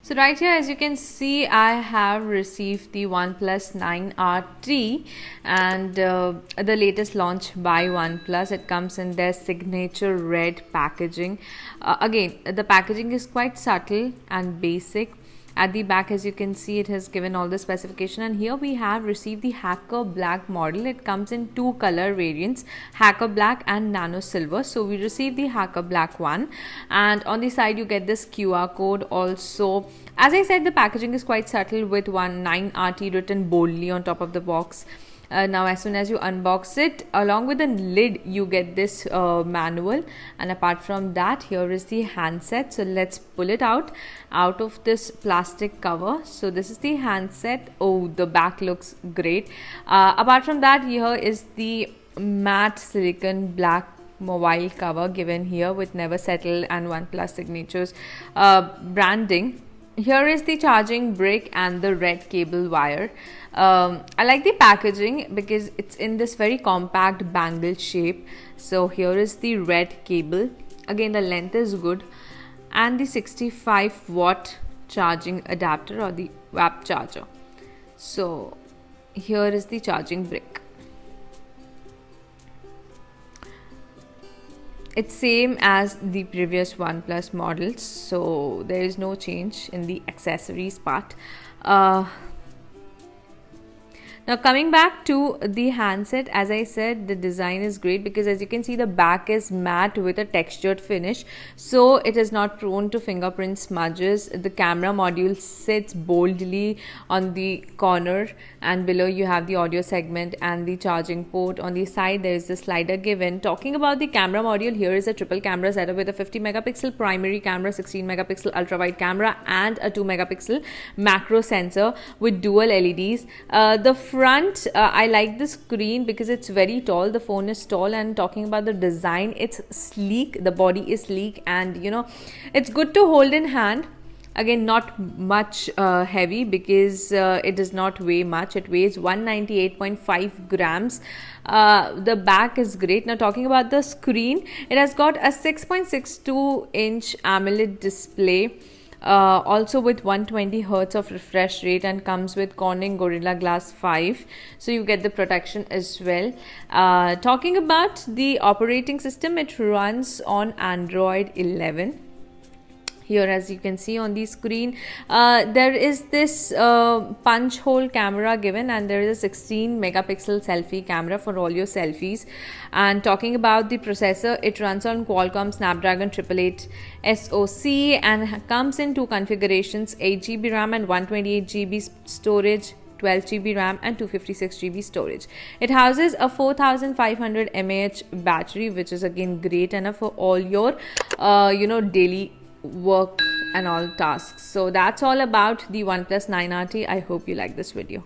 So right here, as you can see, I have received the OnePlus 9RT and the latest launch by OnePlus. It comes in their signature red packaging. Again, the packaging is quite subtle and basic. At the back, as you can see, it has given all the specification, and here we have received the Hacker Black model. It comes in two color variants, Hacker Black and Nano Silver. So we received the Hacker Black one, and on the side you get this QR code also. As I said, the packaging is quite subtle with 9RT written boldly on top of the box. Now as soon as you unbox it, along with the lid you get this manual, and apart from that, here is the handset. So let's pull it out of this plastic cover. So this is the handset. Oh, the back looks great. Apart from that, here is the matte silicon black mobile cover given here with Never Settle and OnePlus signatures branding. Here is the charging brick and the red cable wire. I like the packaging because it's in this very compact bangle shape. So here is the red cable. Again, the length is good, and the 65-watt charging adapter or the WAP charger. So here is the charging brick. It's same as the previous OnePlus models, so there is no change in the accessories part. Now coming back to the handset, as I said, the design is great because as you can see, the back is matte with a textured finish, so it is not prone to fingerprint smudges. The camera module sits boldly on the corner, and below you have the audio segment and the charging port. On the side there is the slider given. Talking about the camera module, here is a triple camera setup with a 50 megapixel primary camera, 16 megapixel ultra wide camera, and a 2 megapixel macro sensor with dual LEDs. The front, I like the screen because it's very tall. The phone is tall, and talking about the design, it's sleek. The body is sleek, and you know, it's good to hold in hand. Again, not much heavy because it does not weigh much. It weighs 198.5 grams. The back is great. Now talking about the screen, it has got a 6.62 inch AMOLED display. Also with 120 Hz of refresh rate, and comes with Corning Gorilla Glass 5, so you get the protection as well. Talking about the operating system, it runs on Android 11. Here, as you can see on the screen, there is this punch hole camera given, and there is a 16 megapixel selfie camera for all your selfies. And talking about the processor, it runs on Qualcomm Snapdragon 888 SoC and comes in two configurations, 8GB RAM and 128GB storage, 12GB RAM and 256GB storage. It houses a 4500 mAh battery, which is again great enough for all your daily work and all tasks. So that's all about the OnePlus 9RT. I hope you like this video.